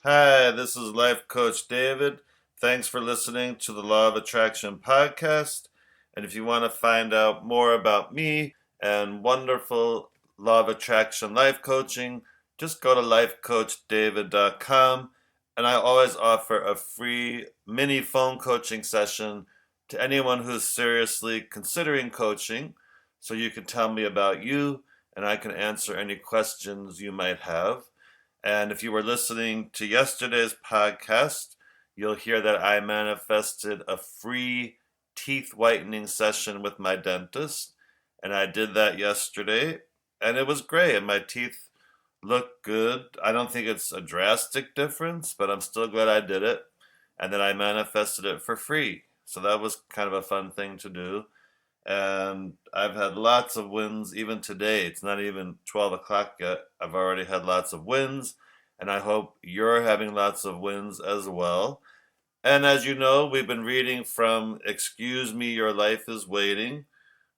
Hi, this is Life Coach David. Thanks for listening to the Law of Attraction podcast. And if you want to find out more about me and wonderful Law of Attraction life coaching, just go to lifecoachdavid.com. And I always offer a free mini phone coaching session to anyone who's seriously considering coaching. So you can tell me about you and I can answer any questions you might have. And if you were listening to yesterday's podcast, you'll hear that I manifested a free teeth whitening session with my dentist. And I did that yesterday, and it was great. And my teeth look good. I don't think it's a drastic difference, but I'm still glad I did it. And then I manifested it for free. So that was kind of a fun thing to do. And I've had lots of wins even today. It's not even 12 o'clock yet. I've already had lots of wins, and I hope you're having lots of wins as well. And as you know, we've been reading from Excuse Me, Your Life is Waiting,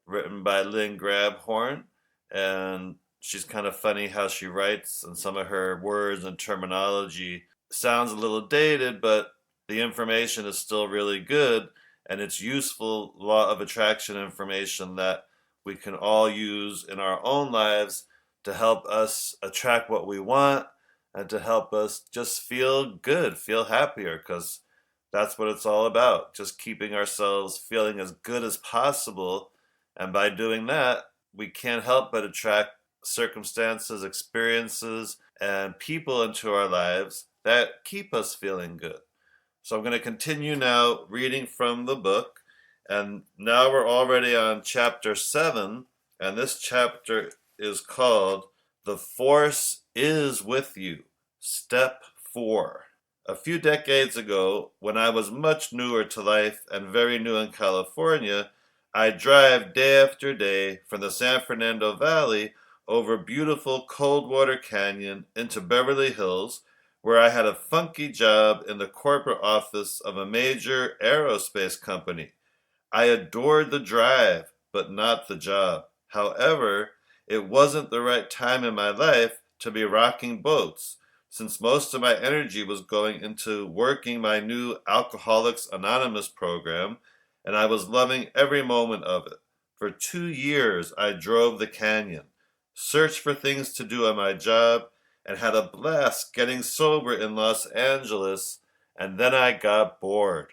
written by Lynn Grabhorn. And she's kind of funny how she writes, and some of her words and terminology sounds a little dated, but the information is still really good, and it's useful law of attraction information that we can all use in our own lives to help us attract what we want and to help us just feel good, feel happier, because that's what it's all about. Just keeping ourselves feeling as good as possible. And by doing that, we can't help but attract circumstances, experiences, and people into our lives that keep us feeling good. So I'm going to continue now reading from the book. And now we're already on chapter 7. And this chapter is called The Force is With You, Step 4. A few decades ago, when I was much newer to life and very new in California, I'd drive day after day from the San Fernando Valley over beautiful Coldwater Canyon into Beverly Hills, where I had a funky job in the corporate office of a major aerospace company. I adored the drive, but not the job. However, it wasn't the right time in my life to be rocking boats, since most of my energy was going into working my new Alcoholics Anonymous program, and I was loving every moment of it. For 2 years, I drove the canyon, searched for things to do on my job, and had a blast getting sober in Los Angeles, and then I got bored.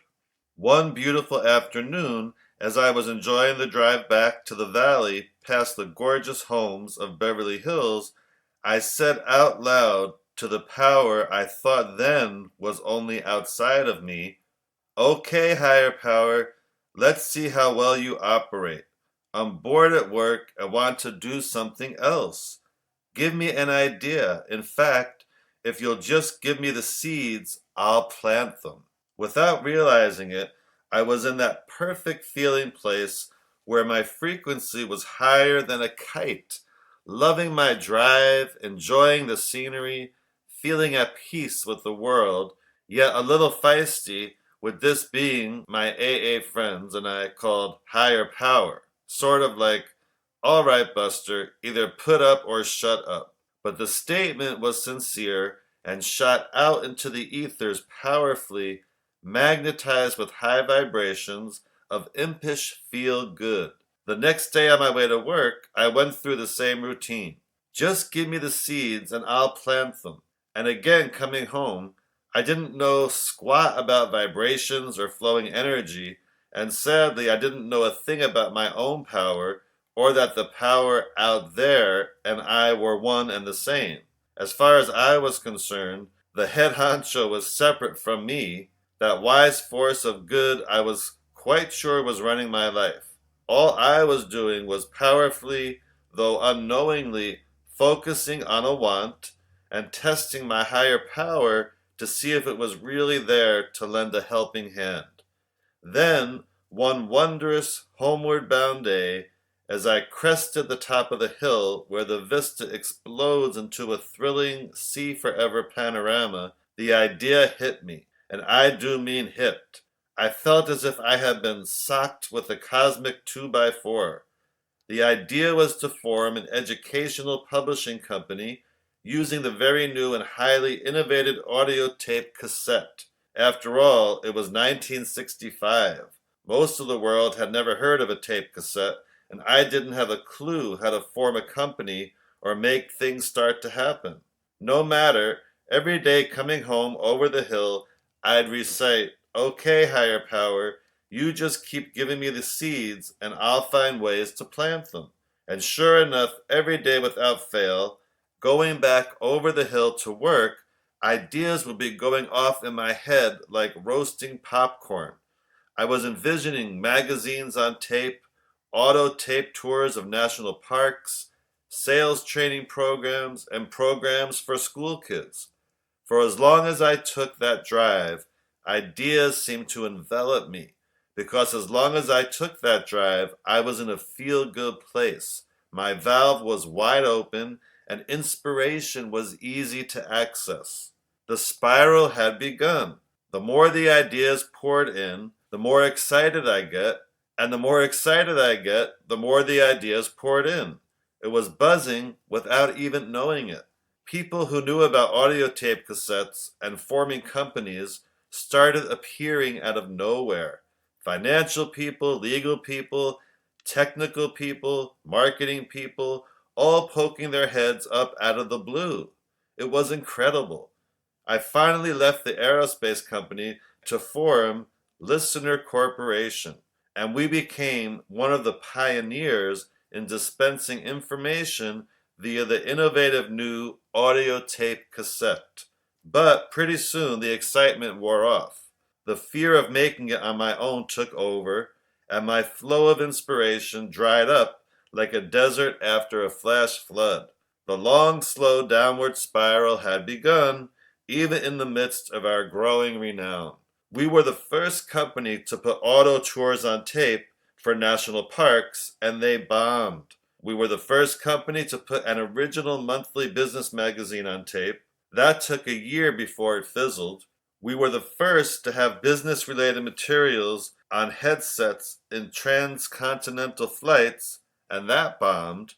One beautiful afternoon, as I was enjoying the drive back to the valley past the gorgeous homes of Beverly Hills, I said out loud to the power I thought then was only outside of me, "Okay, higher power, let's see how well you operate. I'm bored at work and want to do something else. Give me an idea. In fact, if you'll just give me the seeds, I'll plant them." Without realizing it, I was in that perfect feeling place where my frequency was higher than a kite, loving my drive, enjoying the scenery, feeling at peace with the world, yet a little feisty, with this being my AA friends and I called higher power, sort of like, "All right, Buster, either put up or shut up." But the statement was sincere and shot out into the ethers powerfully, magnetized with high vibrations of impish feel good. The next day on my way to work, I went through the same routine. Just give me the seeds and I'll plant them. And again, coming home, I didn't know squat about vibrations or flowing energy, and sadly, I didn't know a thing about my own power or that the power out there and I were one and the same. As far as I was concerned, the head honcho was separate from me. That wise force of good I was quite sure was running my life. All I was doing was powerfully, though unknowingly, focusing on a want and testing my higher power to see if it was really there to lend a helping hand. Then, one wondrous homeward bound day, as I crested the top of the hill where the vista explodes into a thrilling see forever panorama, the idea hit me, and I do mean hit. I felt as if I had been socked with a cosmic 2x4. The idea was to form an educational publishing company using the very new and highly innovative audio tape cassette. After all, it was 1965. Most of the world had never heard of a tape cassette, and I didn't have a clue how to form a company or make things start to happen. No matter, every day coming home over the hill, I'd recite, "Okay, higher power, you just keep giving me the seeds and I'll find ways to plant them." And sure enough, every day without fail, going back over the hill to work, ideas would be going off in my head like roasting popcorn. I was envisioning magazines on tape, auto tape tours of national parks, sales training programs, and programs for school kids. For as long as I took that drive, ideas seemed to envelop me. Because as long as I took that drive, I was in a feel-good place. My valve was wide open, and inspiration was easy to access. The spiral had begun. The more the ideas poured in, the more excited I get, and the more excited I get, the more the ideas poured in. It was buzzing without even knowing it. People who knew about audio tape cassettes and forming companies started appearing out of nowhere. Financial people, legal people, technical people, marketing people, all poking their heads up out of the blue. It was incredible. I finally left the aerospace company to form Listener Corporation, and we became one of the pioneers in dispensing information via the innovative new audio tape cassette. But pretty soon the excitement wore off. The fear of making it on my own took over, and my flow of inspiration dried up like a desert after a flash flood. The long, slow downward spiral had begun, even in the midst of our growing renown. We were the first company to put auto tours on tape for national parks, and they bombed. We were the first company to put an original monthly business magazine on tape. That took a year before it fizzled. We were the first to have business-related materials on headsets in transcontinental flights, and that bombed.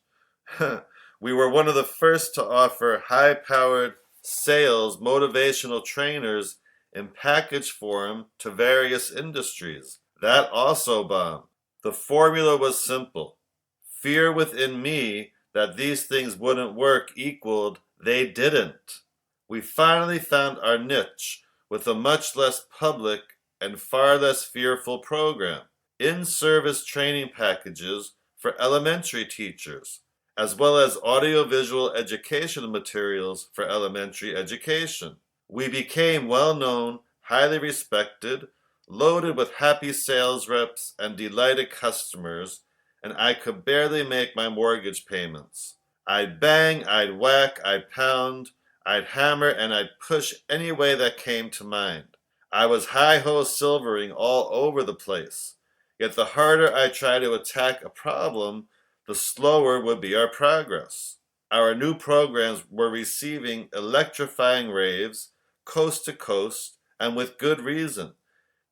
We were one of the first to offer high-powered sales motivational trainers in package form to various industries. That also bombed. The formula was simple. Fear within me that these things wouldn't work equaled they didn't. We finally found our niche with a much less public and far less fearful program. In-service training packages for elementary teachers, as well as audiovisual educational materials for elementary education. We became well-known, highly respected, loaded with happy sales reps and delighted customers, and I could barely make my mortgage payments. I'd bang, I'd whack, I'd pound, I'd hammer, and I'd push any way that came to mind. I was hi-ho silvering all over the place. Yet the harder I tried to attack a problem, the slower would be our progress. Our new programs were receiving electrifying raves, coast to coast, and with good reason.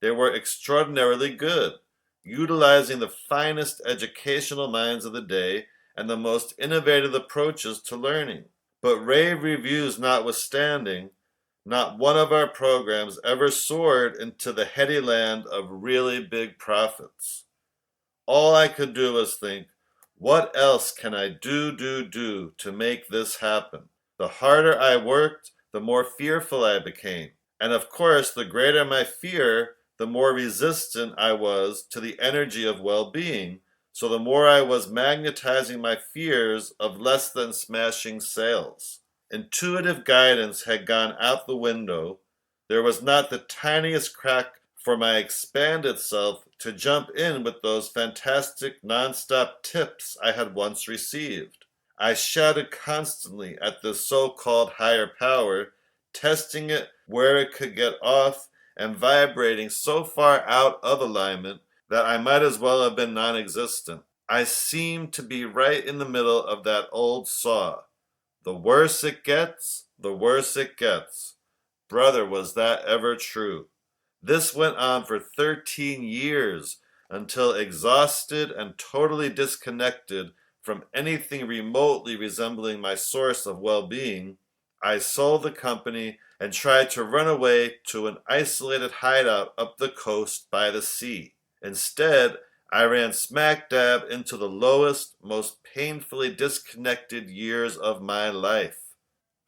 They were extraordinarily good, utilizing the finest educational minds of the day and the most innovative approaches to learning. But rave reviews notwithstanding, not one of our programs ever soared into the heady land of really big profits. All I could do was think, what else can I do to make this happen? The harder I worked, the more fearful I became. And of course, the greater my fear, the more resistant I was to the energy of well-being, so the more I was magnetizing my fears of less than smashing sales. Intuitive guidance had gone out the window. There was not the tiniest crack for my expanded self to jump in with those fantastic non-stop tips I had once received. I shouted constantly at the so-called higher power, testing it where it could get off and vibrating so far out of alignment that I might as well have been non-existent. I seemed to be right in the middle of that old saw. The worse it gets, the worse it gets. Brother, was that ever true? This went on for 13 years until exhausted and totally disconnected from anything remotely resembling my source of well-being, I sold the company and tried to run away to an isolated hideout up the coast by the sea. Instead, I ran smack dab into the lowest, most painfully disconnected years of my life.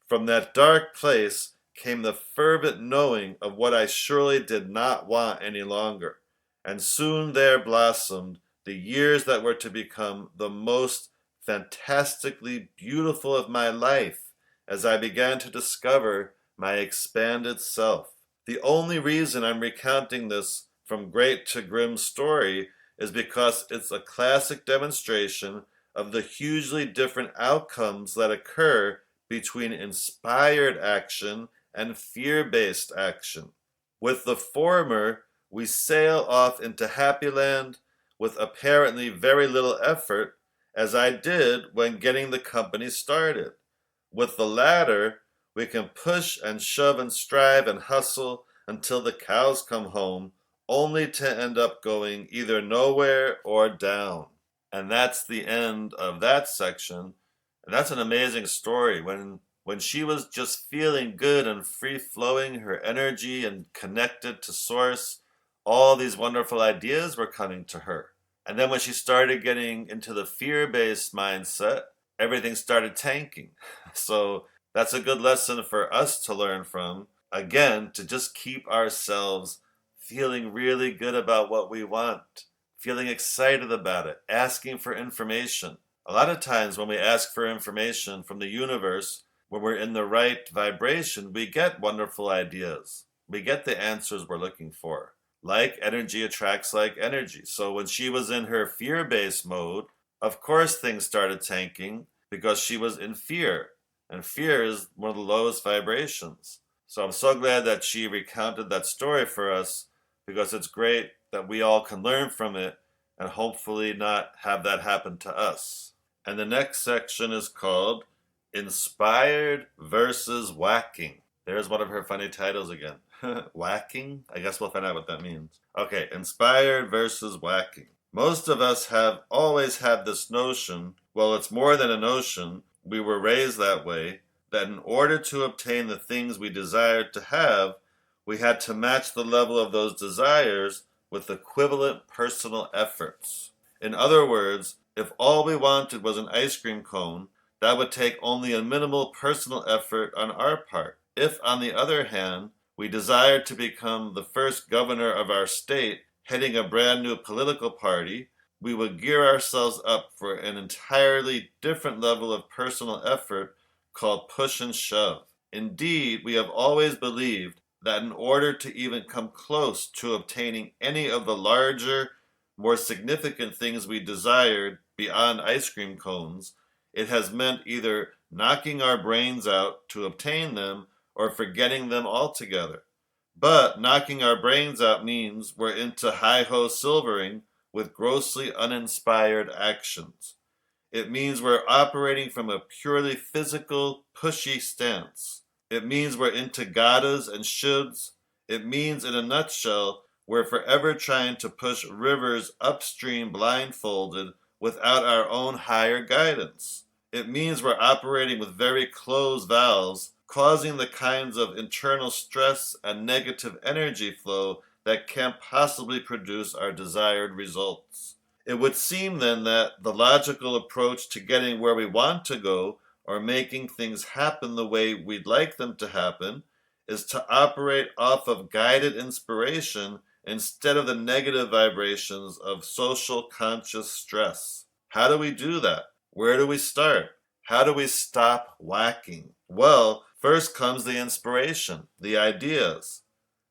From that dark place came the fervent knowing of what I surely did not want any longer, and soon there blossomed the years that were to become the most fantastically beautiful of my life as I began to discover my expanded self. The only reason I'm recounting this from great to grim story is because it's a classic demonstration of the hugely different outcomes that occur between inspired action and fear-based action. With the former, we sail off into happy land with apparently very little effort, as I did when getting the company started. With the latter, we can push and shove and strive and hustle until the cows come home, only to end up going either nowhere or down. And that's the end of that section. And that's an amazing story. When she was just feeling good and free flowing, her energy and connected to source, all these wonderful ideas were coming to her. And then when she started getting into the fear-based mindset, everything started tanking. So that's a good lesson for us to learn from. Again, to just keep ourselves feeling really good about what we want, feeling excited about it, asking for information. A lot of times when we ask for information from the universe, when we're in the right vibration, we get wonderful ideas. We get the answers we're looking for. Like energy attracts like energy. So when she was in her fear-based mode, of course things started tanking because she was in fear. And fear is one of the lowest vibrations. So I'm so glad that she recounted that story for us, because it's great that we all can learn from it and hopefully not have that happen to us. And the next section is called Inspired versus Whacking. There's one of her funny titles again. Whacking? I guess we'll find out what that means. Okay, inspired versus whacking. Most of us have always had this notion, well, it's more than a notion, we were raised that way, that in order to obtain the things we desired to have, we had to match the level of those desires with equivalent personal efforts. In other words, if all we wanted was an ice cream cone, that would take only a minimal personal effort on our part. If, on the other hand, we desired to become the first governor of our state, heading a brand new political party, we would gear ourselves up for an entirely different level of personal effort called push and shove. Indeed, we have always believed that in order to even come close to obtaining any of the larger, more significant things we desired beyond ice cream cones, it has meant either knocking our brains out to obtain them or forgetting them altogether. But knocking our brains out means we're into hi-ho silvering with grossly uninspired actions. It means we're operating from a purely physical, pushy stance. It means we're into gotta and shoulds. It means, in a nutshell, we're forever trying to push rivers upstream blindfolded without our own higher guidance. It means we're operating with very closed valves, causing the kinds of internal stress and negative energy flow that can't possibly produce our desired results. It would seem then that the logical approach to getting where we want to go, or making things happen the way we'd like them to happen, is to operate off of guided inspiration instead of the negative vibrations of social conscious stress. How do we do that? Where do we start? How do we stop whacking? Well, first comes the inspiration, the ideas.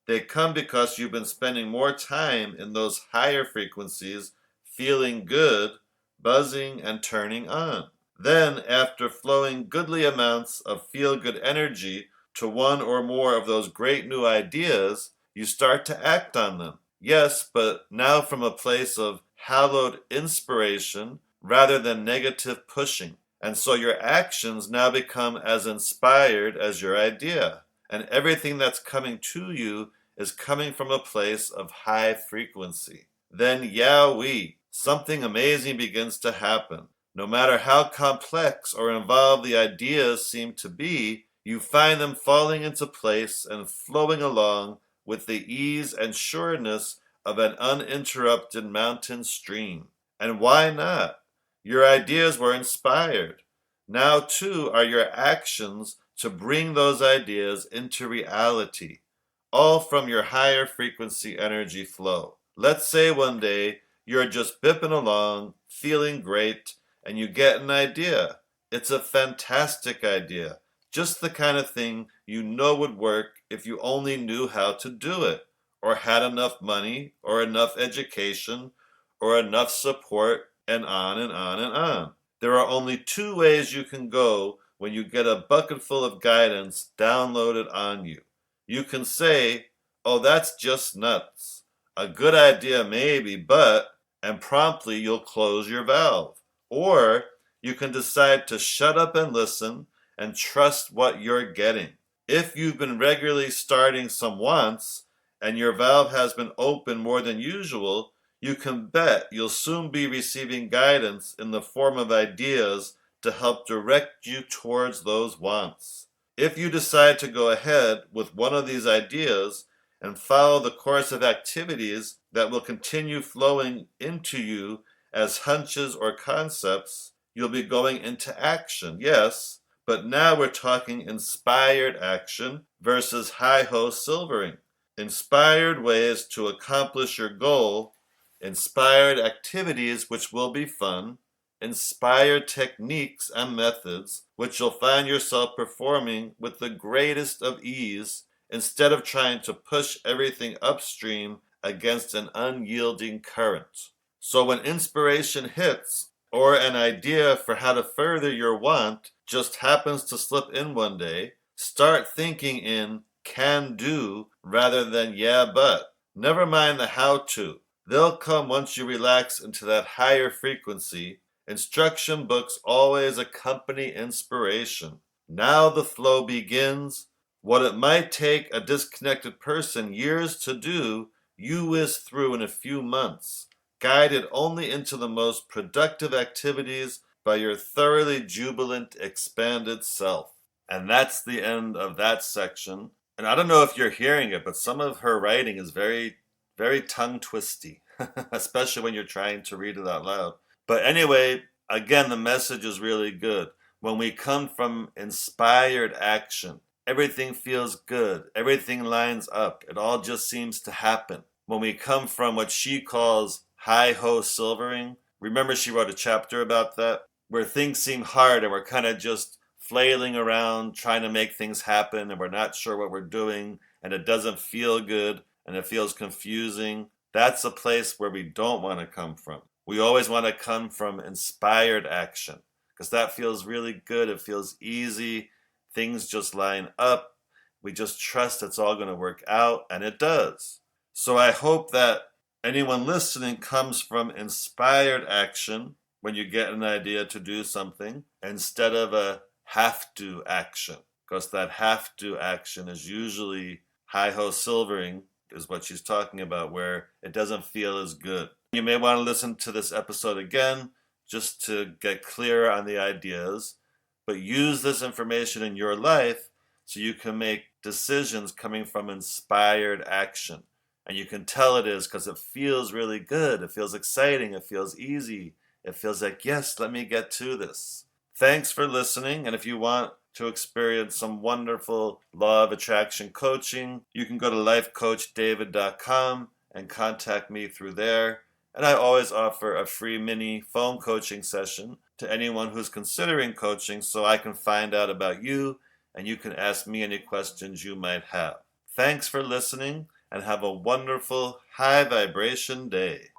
They come because you've been spending more time in those higher frequencies, feeling good, buzzing, and turning on. Then, after flowing goodly amounts of feel-good energy to one or more of those great new ideas, you start to act on them. Yes, but now from a place of hallowed inspiration rather than negative pushing. And so your actions now become as inspired as your idea. And everything that's coming to you is coming from a place of high frequency. Then, yowee, something amazing begins to happen. No matter how complex or involved the ideas seem to be, you find them falling into place and flowing along with the ease and sureness of an uninterrupted mountain stream. And why not? Your ideas were inspired. Now, too, are your actions to bring those ideas into reality, all from your higher frequency energy flow. Let's say one day you're just bipping along, feeling great, and you get an idea. It's a fantastic idea, just the kind of thing you know would work if you only knew how to do it, or had enough money, or enough education, or enough support, and on and on and on. There are only two ways you can go when you get a bucket full of guidance downloaded on you. You can say, "Oh, that's just nuts. A good idea maybe, but," and promptly you'll close your valve. Or you can decide to shut up and listen and trust what you're getting. If you've been regularly starting some wants and your valve has been open more than usual, you can bet you'll soon be receiving guidance in the form of ideas to help direct you towards those wants. If you decide to go ahead with one of these ideas and follow the course of activities that will continue flowing into you as hunches or concepts, you'll be going into action, yes, but now we're talking inspired action versus hi-ho silvering. Inspired ways to accomplish your goal, inspired activities which will be fun, inspired techniques and methods which you'll find yourself performing with the greatest of ease instead of trying to push everything upstream against an unyielding current. So when inspiration hits, or an idea for how to further your want just happens to slip in one day, start thinking in can do rather than yeah but. Never mind the how to. They'll come once you relax into that higher frequency. Instruction books always accompany inspiration. Now the flow begins. What it might take a disconnected person years to do, you whiz through in a few months, guided only into the most productive activities by your thoroughly jubilant, expanded self. And that's the end of that section. And I don't know if you're hearing it, but some of her writing is very, very tongue twisty, especially when you're trying to read it out loud. But anyway, again, the message is really good. When we come from inspired action, everything feels good. Everything lines up. It all just seems to happen. When we come from what she calls hi-ho silvering, remember she wrote a chapter about that, where things seem hard and we're kind of just flailing around trying to make things happen and we're not sure what we're doing and it doesn't feel good and it feels confusing. That's a place where we don't want to come from. We always want to come from inspired action because that feels really good. It feels easy. Things just line up. We just trust it's all going to work out, and it does. So I hope that anyone listening comes from inspired action when you get an idea to do something instead of a have to action, because that have to action is usually hi-ho silvering is what she's talking about, where it doesn't feel as good. You may want to listen to this episode again just to get clearer on the ideas, but use this information in your life so you can make decisions coming from inspired action. And you can tell it is because it feels really good. It feels exciting. It feels easy. It feels like, yes, let me get to this. Thanks for listening. And if you want to experience some wonderful law of attraction coaching, you can go to lifecoachdavid.com and contact me through there. And I always offer a free mini phone coaching session to anyone who's considering coaching so I can find out about you and you can ask me any questions you might have. Thanks for listening and have a wonderful high vibration day.